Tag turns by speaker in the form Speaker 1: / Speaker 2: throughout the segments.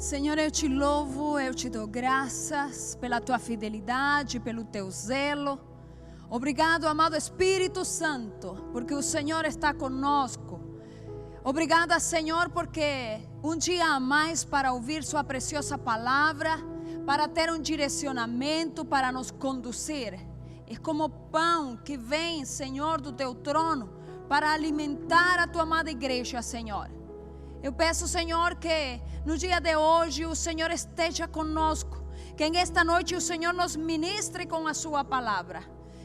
Speaker 1: Senhor, eu te louvo, eu te dou graças pela tua fidelidade, pelo teu zelo. Obrigado, amado Espírito Santo, porque o Senhor está conosco. Obrigada, Senhor, porque um dia a mais para ouvir sua preciosa palavra, para ter um direcionamento, para nos conduzir. É como pão que vem, Senhor, do teu trono, para alimentar a tua amada igreja, Senhor. Eu peço, Senhor, que no dia de hoje o Senhor esteja conosco, que nesta noite o Senhor nos ministre com a sua palavra,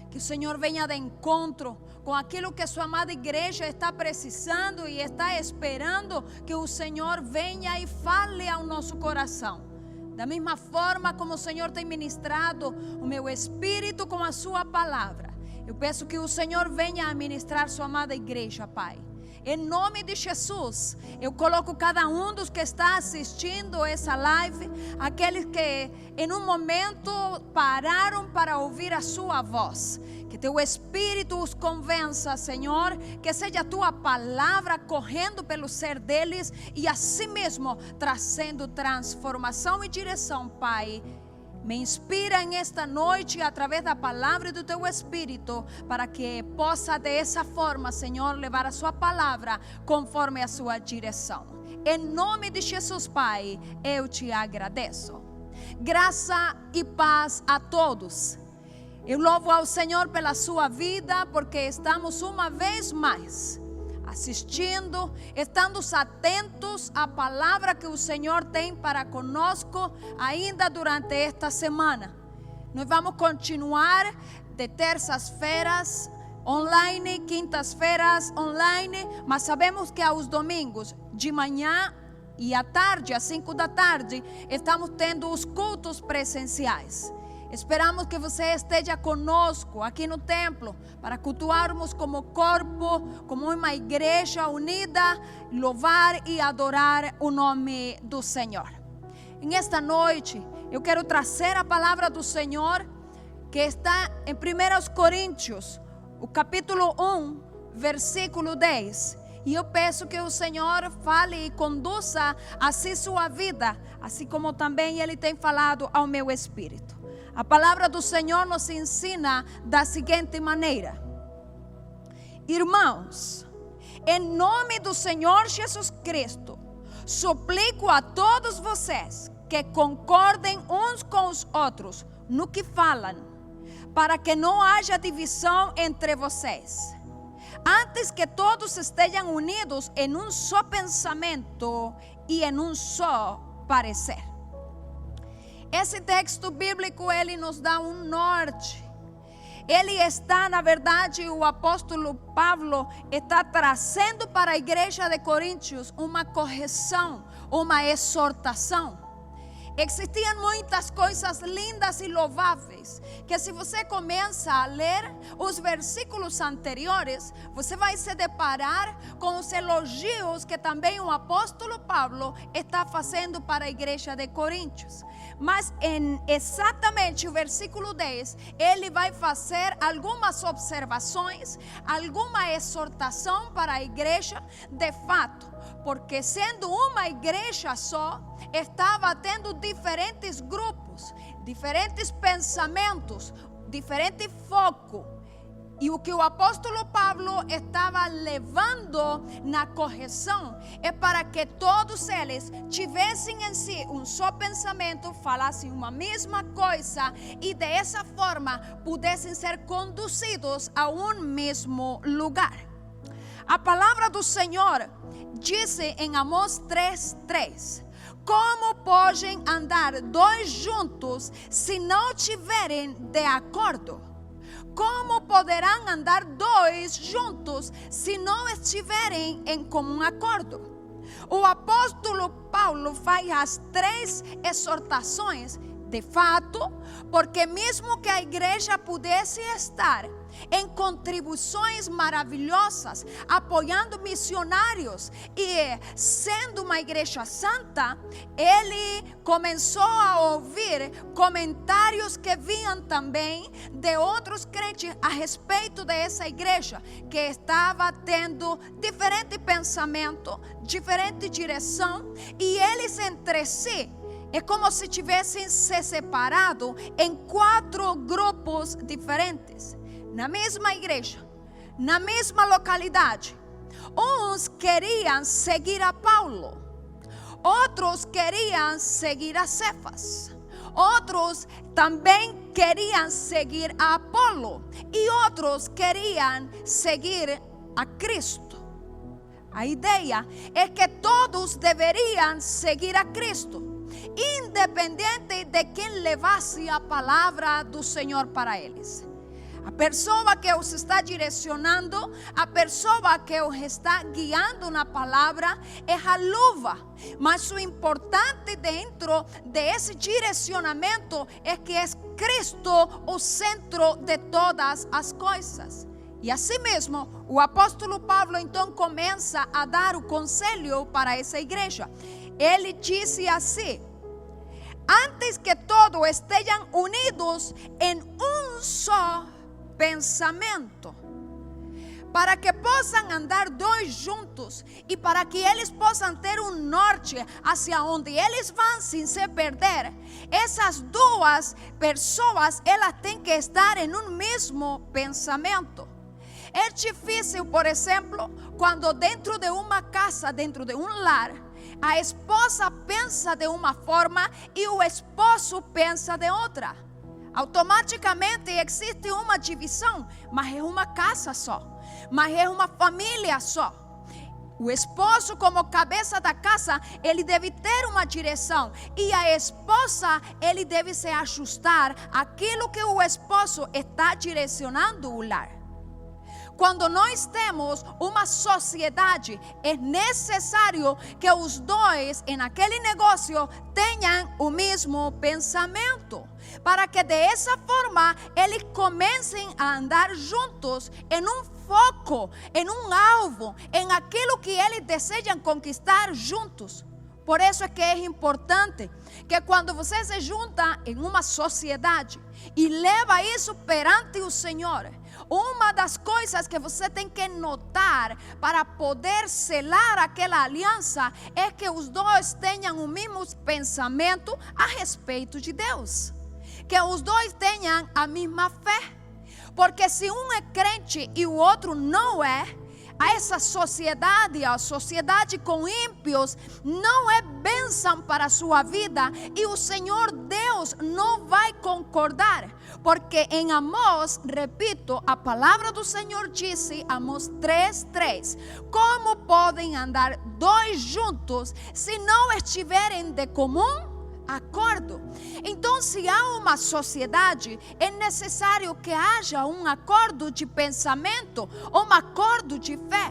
Speaker 1: que o Senhor venha de encontro com aquilo que a sua amada igreja está precisando e está esperando, que o Senhor venha e fale ao nosso coração. Da mesma forma como o Senhor tem ministrado o meu espírito com a sua palavra, eu peço que o Senhor venha a ministrar sua amada igreja, Pai. Em nome de Jesus, eu coloco cada um dos que está assistindo essa live, aqueles que em um momento pararam para ouvir a sua voz. Que teu Espírito os convença, Senhor, que seja a tua palavra correndo pelo ser deles e assim mesmo trazendo transformação e direção, Pai. Me inspira nesta noite através da palavra do teu Espírito, para que possa dessa forma, Senhor, levar a sua palavra conforme a sua direção. Em nome de Jesus, Pai, eu te agradeço. Graça e paz a todos. Eu louvo ao Senhor pela sua vida, porque estamos uma vez mais assistindo, estando atentos à palavra que o Senhor tem para conosco ainda durante esta semana. Nós vamos continuar de terças-feiras online, quintas-feiras online, mas sabemos que aos domingos de manhã e à tarde, às 5 da tarde, estamos tendo os cultos presenciais. Esperamos que você esteja conosco aqui no templo para cultuarmos como corpo, como uma igreja unida, louvar e adorar o nome do Senhor. Nesta noite eu quero trazer a palavra do Senhor que está em 1 Coríntios, o capítulo 1, versículo 10. E eu peço que o Senhor fale e conduza assim sua vida, assim como também Ele tem falado ao meu espírito. A palavra do Senhor nos ensina da seguinte maneira: irmãos, em nome do Senhor Jesus Cristo, suplico a todos vocês que concordem uns com os outros no que falam, para que não haja divisão entre vocês. Antes que todos estejam unidos em um só pensamento e em um só parecer. Esse texto bíblico, ele nos dá um norte. Ele está, na verdade, o apóstolo Paulo está trazendo para a igreja de Coríntios uma correção, uma exortação. Existiam muitas coisas lindas e louváveis, que se você começa a ler os versículos anteriores, você vai se deparar com os elogios que também o apóstolo Paulo está fazendo para a igreja de Coríntios. Mas em exatamente o versículo 10, ele vai fazer algumas observações, alguma exortação para a igreja de fato. Porque sendo uma igreja só, estava tendo diferentes grupos, diferentes pensamentos, diferente foco. E o que o apóstolo Paulo estava levando na correção é para que todos eles tivessem em si um só pensamento, falassem uma mesma coisa e dessa forma pudessem ser conduzidos a um mesmo lugar. A palavra do Senhor diz em Amós 3:3: como podem andar dois juntos se não tiverem de acordo? Como poderão andar dois juntos se não estiverem em comum acordo? O apóstolo Paulo faz as três exortações, de fato, porque mesmo que a igreja pudesse estar em contribuições maravilhosas, apoiando missionários e sendo uma igreja santa, ele começou a ouvir comentários que vinham também de outros crentes a respeito dessa igreja, que estava tendo diferente pensamento, diferente direção, e eles entre si é como se tivessem se separado em 4 grupos diferentes, na mesma igreja, na mesma localidade. Uns queriam seguir a Paulo, outros queriam seguir a Cefas, outros também queriam seguir a Apolo e outros queriam seguir a Cristo. A ideia é que todos deveriam seguir a Cristo, independente de quem levasse a palavra do Senhor para eles. A pessoa que os está direcionando, a pessoa que os está guiando na palavra é a luva. Mas o importante dentro desse direcionamento é que é Cristo o centro de todas as coisas. E assim mesmo, o apóstolo Paulo então começa a dar o conselho para essa igreja. Ele disse assim: antes que todos estejam unidos em um só pensamento, para que possam andar 2 juntos e para que eles possam ter um norte hacia onde eles vão sem se perder. Essas 2 pessoas, elas têm que estar em um mesmo pensamento. É difícil, por exemplo, quando dentro de uma casa, dentro de um lar, a esposa pensa de uma forma e o esposo pensa de outra. Automaticamente existe uma divisão, mas é uma casa só, mas é uma família só. O esposo, como cabeça da casa, ele deve ter uma direção, e a esposa, ele deve se ajustar àquilo que o esposo está direcionando o lar. Quando nós temos uma sociedade, é necessário que os 2 em aquele negócio tenham o mesmo pensamento, para que dessa forma eles comecem a andar juntos em um foco, em um alvo, em aquilo que eles desejam conquistar juntos. Por isso é que é importante que quando você se junta em uma sociedade e leva isso perante o Senhor, uma das coisas que você tem que notar para poder selar aquela aliança é que os 2 tenham o mesmo pensamento a respeito de Deus, que os 2 tenham a mesma fé, porque se um é crente e o outro não é, essa sociedade, a sociedade com ímpios, não é bênção para a sua vida, e o Senhor Deus não vai concordar, porque em Amós, repito, a palavra do Senhor disse, Amós 3:3, como podem andar 2 juntos se não estiverem de comum acordo? Então, se há uma sociedade, é necessário que haja um acordo de pensamento, um acordo de fé.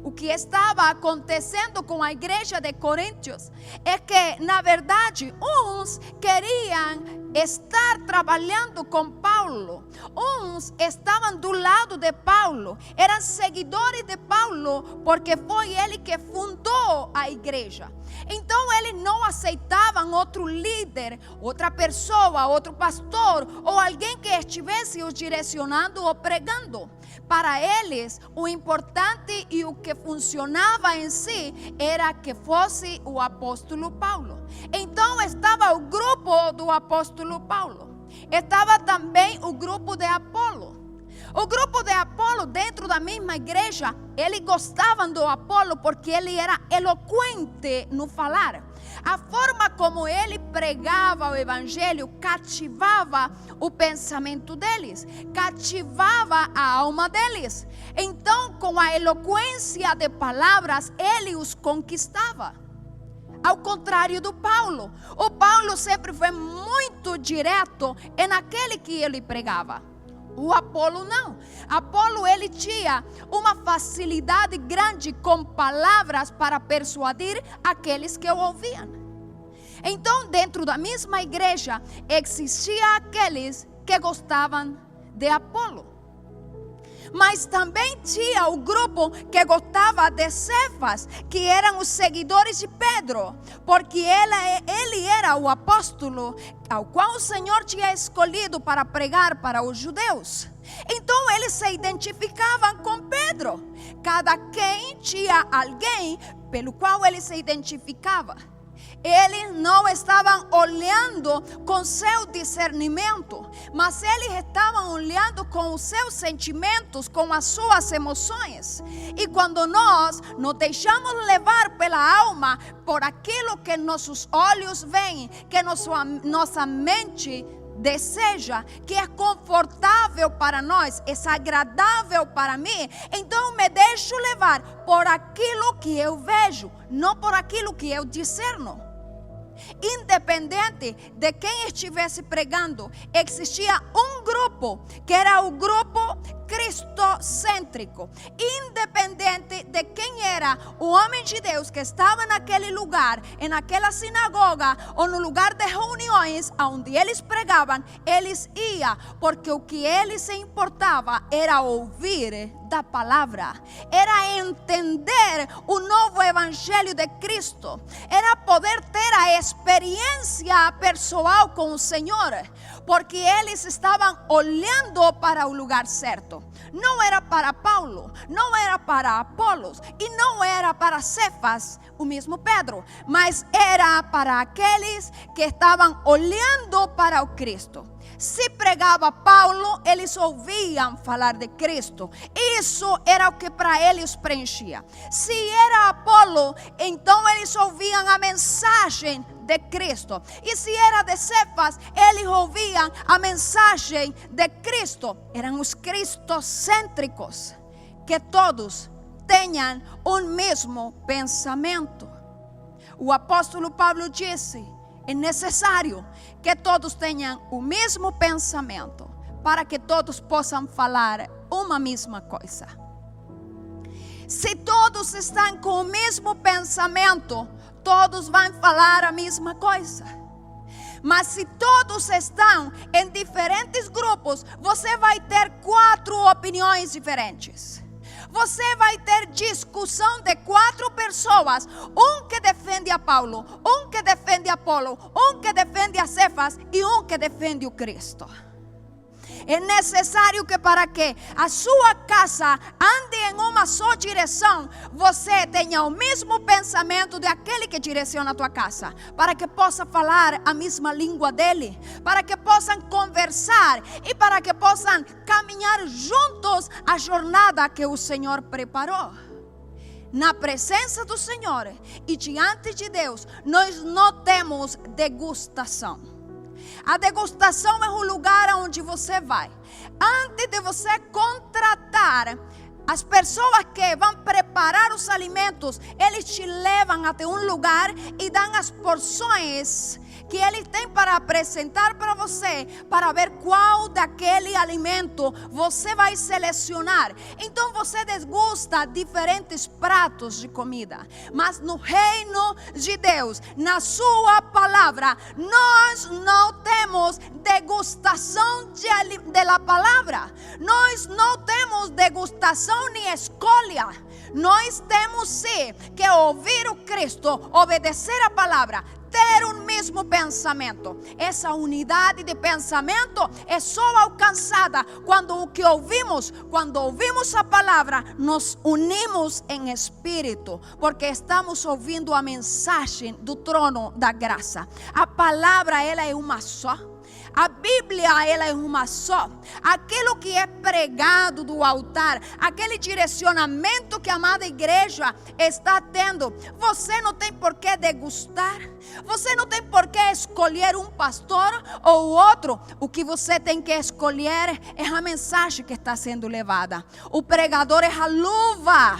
Speaker 1: O que estava acontecendo com a igreja de Coríntios é que, na verdade, uns queriam estar trabalhando com Paulo, uns estavam do lado de Paulo, eram seguidores de Paulo, porque foi ele que fundou a igreja. Então eles não aceitavam outro líder, outra pessoa, outro pastor ou alguém que estivesse os direcionando ou pregando. Para eles, o importante e o que funcionava em si era que fosse o apóstolo Paulo. Então estava o grupo do apóstolo Paulo, estava também o grupo de Apolo. O grupo de Apolo, dentro da mesma igreja, eles gostavam do Apolo porque ele era eloquente no falar. A forma como ele pregava o evangelho cativava o pensamento deles, cativava a alma deles. Então, com a eloquência de palavras, ele os conquistava. Ao contrário do Paulo, o Paulo sempre foi muito direto naquele que ele pregava. O Apolo não. Apolo, ele tinha uma facilidade grande com palavras para persuadir aqueles que o ouviam. Então, dentro da mesma igreja, existia aqueles que gostavam de Apolo. Mas também tinha o grupo que gostava de Cefas, que eram os seguidores de Pedro, porque ele era o apóstolo ao qual o Senhor tinha escolhido para pregar para os judeus. Então eles se identificavam com Pedro. Cada quem tinha alguém pelo qual ele se identificava. Eles não estavam olhando com seu discernimento, mas eles estavam olhando com os seus sentimentos, com as suas emoções. E quando nós nos deixamos levar pela alma, por aquilo que nossos olhos veem, que nossa mente deseja, que é confortável para nós, é agradável para mim, então me deixo levar por aquilo que eu vejo, não por aquilo que eu discerno. Independente de quem estivesse pregando, existia um grupo que era o grupo cristocêntrico. Independente de quem era o homem de Deus que estava naquele lugar, naquela sinagoga ou no lugar de reuniões onde eles pregavam, eles iam, porque o que eles se importava era ouvir da palavra, era entender o novo evangelho de Cristo, era poder ter a experiência pessoal com o Senhor, porque eles estavam olhando para o lugar certo. Não era para Paulo, não era para Apolos e não era para Cefas, o mesmo Pedro, mas era para aqueles que estavam olhando para o Cristo. Se pregava Paulo, eles ouviam falar de Cristo. Isso era o que para eles preenchia. Se era Apolo, então eles ouviam a mensagem de Cristo. E se era de Cefas, eles ouviam a mensagem de Cristo. Eram os cristocêntricos, que todos tenham um mesmo pensamento. O apóstolo Paulo disse: é necessário que todos tenham o mesmo pensamento, para que todos possam falar uma mesma coisa. Se todos estão com o mesmo pensamento, todos vão falar a mesma coisa. Mas se todos estão em diferentes grupos, você vai ter 4 opiniões diferentes. Você vai ter discussão de 4 pessoas, um que defende a Paulo, um que defende a Apolo, um que defende a Cefas e um que defende o Cristo. É necessário que para que a sua casa ande em uma só direção, você tenha o mesmo pensamento de aquele que direciona a tua casa, para que possa falar a mesma língua dele, para que possam conversar e para que possam caminhar juntos a jornada que o Senhor preparou. Na presença do Senhor e diante de Deus, nós não temos degustação. A degustação é o lugar onde você vai. Antes de você contratar as pessoas que vão preparar os alimentos, eles te levam até um lugar e dão as porções que eles têm para apresentar para você, para ver qual daquele alimento você vai selecionar. Então você desgusta diferentes pratos de comida. Mas no reino de Deus, na sua palavra, nós não temos degustação da palavra. Nós não temos degustação nem escolha. Nós temos sim que ouvir o Cristo, obedecer a palavra, ter o mesmo pensamento. Essa unidade de pensamento é só alcançada quando ouvimos a palavra, nos unimos em espírito, porque estamos ouvindo a mensagem do trono da graça. A palavra, ela é uma só. A Bíblia, ela é uma só. Aquilo que é pregado do altar, aquele direcionamento que a amada igreja está tendo, você não tem por que degustar. Você não tem por que escolher um pastor ou outro. O que você tem que escolher é a mensagem que está sendo levada. O pregador é a luva.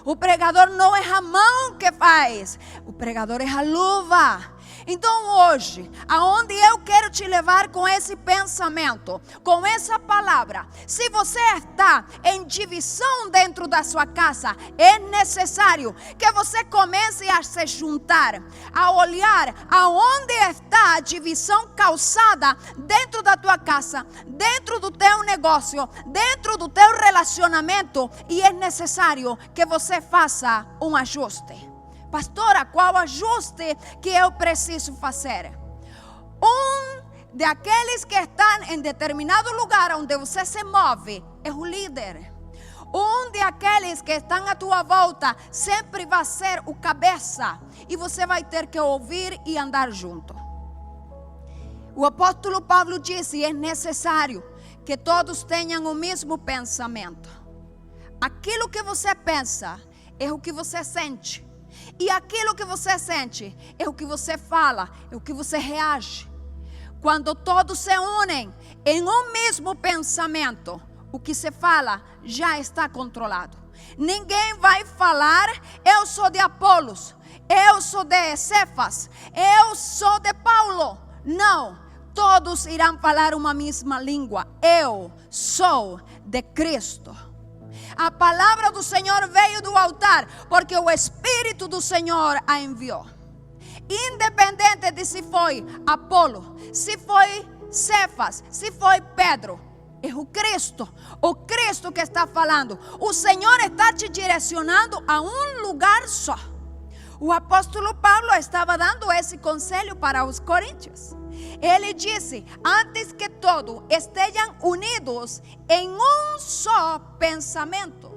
Speaker 1: O pregador não é a mão que faz. O pregador é a luva. Então hoje, aonde eu quero te levar com esse pensamento, com essa palavra, se você está em divisão dentro da sua casa, é necessário que você comece a se juntar, a olhar aonde está a divisão causada dentro da tua casa, dentro do teu negócio, dentro do teu relacionamento, e é necessário que você faça um ajuste. Pastora, qual ajuste que eu preciso fazer? Daqueles que estão em determinado lugar onde você se move é o líder. Daqueles que estão à tua volta sempre vai ser o cabeça, e você vai ter que ouvir e andar junto. O apóstolo Paulo disse: é necessário que todos tenham o mesmo pensamento. Aquilo que você pensa é o que você sente. E aquilo que você sente é o que você fala, é o que você reage. Quando todos se unem em um mesmo pensamento, o que se fala já está controlado. Ninguém vai falar: eu sou de Apolos, eu sou de Cefas, eu sou de Paulo. Não, todos irão falar uma mesma língua: eu sou de Cristo. A palavra do Senhor veio do altar porque o Espírito do Senhor a enviou. Independente de se foi Apolo, se foi Cefas, se foi Pedro, é o Cristo que está falando. O Senhor está te direcionando a um lugar só. O apóstolo Paulo estava dando esse conselho para os coríntios. Ele disse: antes que todo, estejam unidos em um só pensamento,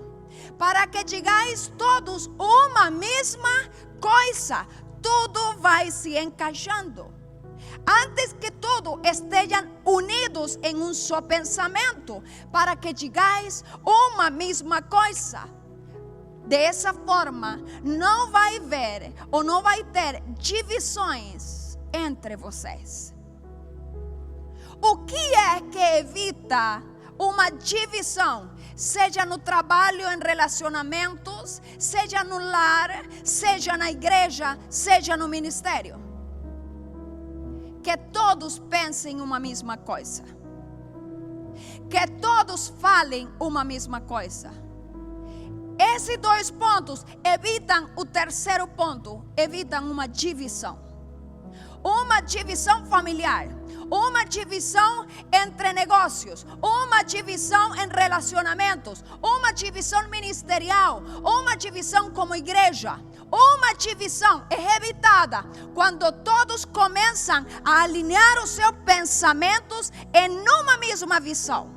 Speaker 1: para que digais todos uma mesma coisa. Tudo vai se encaixando. Antes que todo, estejam unidos em um só pensamento, para que digais uma mesma coisa. Dessa forma, não vai haver ou não vai ter divisões entre vocês. O que é que evita uma divisão? Seja no trabalho, em relacionamentos, seja no lar, seja na igreja, seja no ministério. Que todos pensem uma mesma coisa. Que todos falem uma mesma coisa. Esses dois pontos evitam o terceiro ponto, evitam uma divisão. Uma divisão familiar, uma divisão entre negócios, uma divisão em relacionamentos, uma divisão ministerial, uma divisão como igreja. Uma divisão é evitada quando todos começam a alinhar os seus pensamentos em uma mesma visão,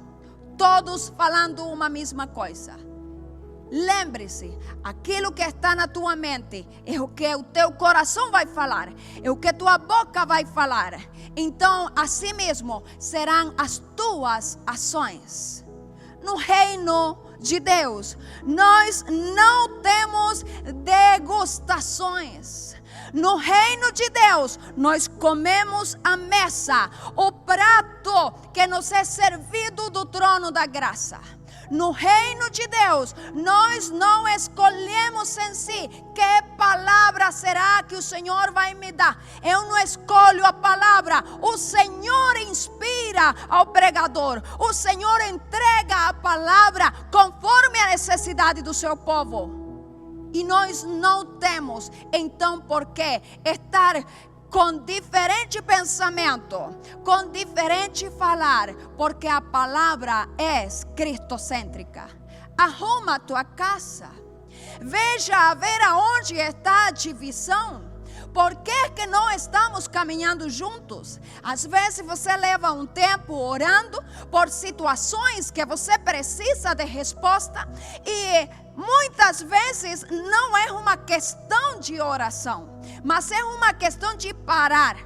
Speaker 1: todos falando uma mesma coisa. Lembre-se, aquilo que está na tua mente é o que o teu coração vai falar, é o que tua boca vai falar. Então, assim mesmo serão as tuas ações. No reino de Deus, nós não temos degustações. No reino de Deus, nós comemos a mesa, o prato que nos é servido do trono da graça. No reino de Deus, nós não escolhemos em si que palavra será que o Senhor vai me dar. Eu não escolho a palavra. O Senhor inspira ao pregador. O Senhor entrega a palavra conforme a necessidade do seu povo. E nós não temos, então, por que estar com diferente pensamento, com diferente falar, porque a palavra é cristocêntrica. Arruma a tua casa, veja a ver aonde está a divisão. Por que não estamos caminhando juntos? Às vezes você leva um tempo orando por situações que você precisa de resposta, e muitas vezes não é uma questão de oração, mas é uma questão de parar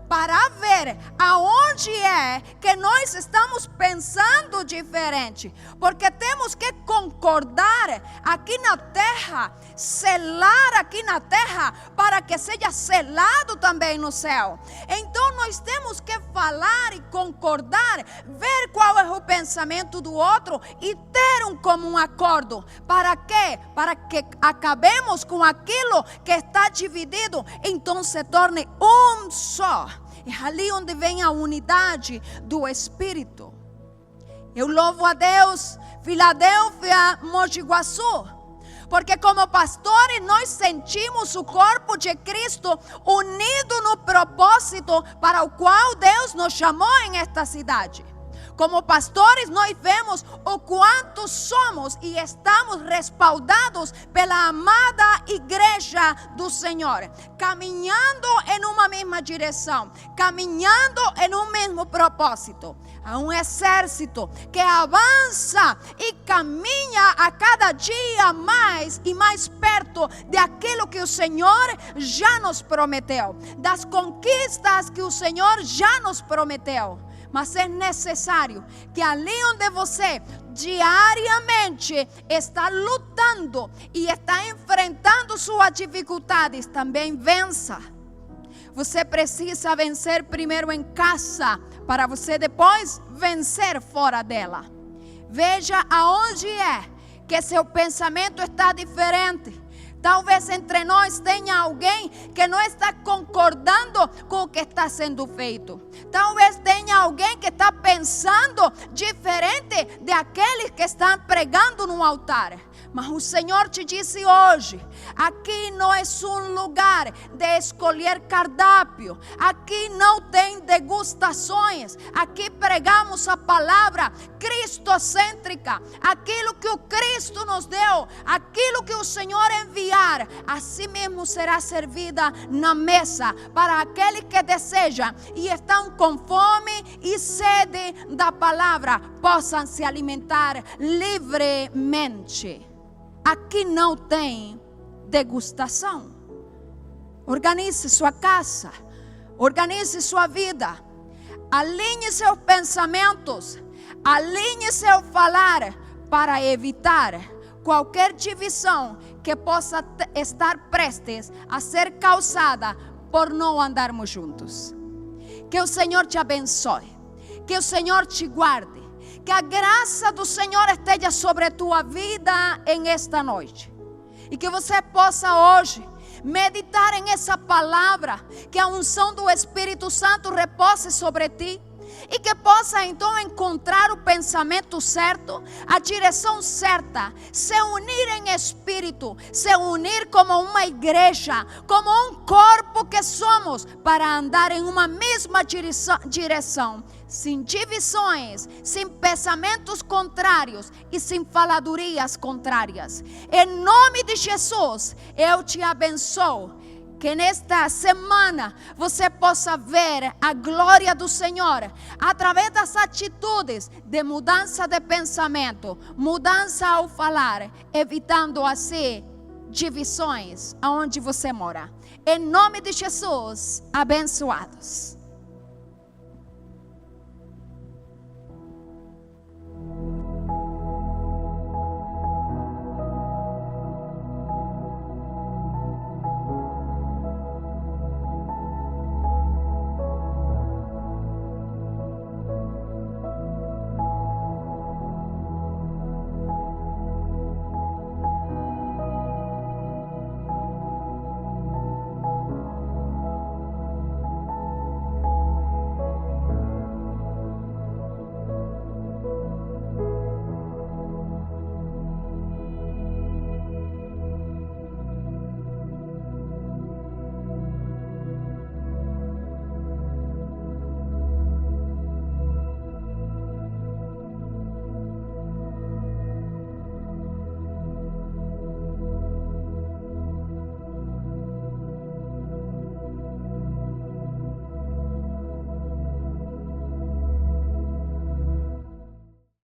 Speaker 1: para ver aonde é que nós estamos pensando diferente. Porque temos que concordar aqui na terra, selar aqui na terra, para que seja selado também no céu. Então nós temos que falar e concordar, ver qual é o pensamento do outro e ter um comum acordo. Para quê? Para que acabemos com aquilo que está dividido, então se torne um só. É ali onde vem a unidade do Espírito. Eu louvo a Deus, Filadélfia, Mogi Guaçu, porque como pastores nós sentimos o corpo de Cristo unido no propósito para o qual Deus nos chamou em esta cidade. Como pastores nós vemos o quanto somos e estamos respaldados pela amada igreja do Senhor, caminhando em uma mesma direção, caminhando em um mesmo propósito. Há um exército que avança e caminha a cada dia mais e mais perto de aquilo que o Senhor já nos prometeu, das conquistas que o Senhor já nos prometeu. Mas é necessário que ali onde você diariamente está lutando e está enfrentando suas dificuldades, também vença. Você precisa vencer primeiro em casa, para você depois vencer fora dela. Veja aonde é que seu pensamento está diferente. Talvez entre nós tenha alguém que não está concordando com o que está sendo feito. Talvez tenha alguém que está pensando diferente de aqueles que estão pregando no altar. Mas o Senhor te disse hoje, aqui não é um lugar de escolher cardápio. Aqui não tem degustações. Aqui pregamos a palavra cristocêntrica. Aquilo que o Cristo nos deu, aquilo que o Senhor enviar, assim mesmo será servida na mesa para aqueles que desejam e estão com fome e sede da palavra, possam se alimentar livremente. Aqui não tem degustação. Organize sua casa, organize sua vida, alinhe seus pensamentos, alinhe seu falar para evitar qualquer divisão que possa estar prestes a ser causada por não andarmos juntos. Que o Senhor te abençoe, que o Senhor te guarde. Que a graça do Senhor esteja sobre a tua vida em esta noite. E que você possa hoje meditar em essa palavra. Que a unção do Espírito Santo repose sobre ti. E que possa então encontrar o pensamento certo, a direção certa. Se unir em espírito, se unir como uma igreja, como um corpo que somos, para andar em uma mesma direção. Sem divisões, sem pensamentos contrários e sem faladorias contrárias. Em nome de Jesus, eu te abençoo. Que nesta semana você possa ver a glória do Senhor através das atitudes de mudança de pensamento, mudança ao falar, evitando assim divisões aonde você mora. Em nome de Jesus, abençoados.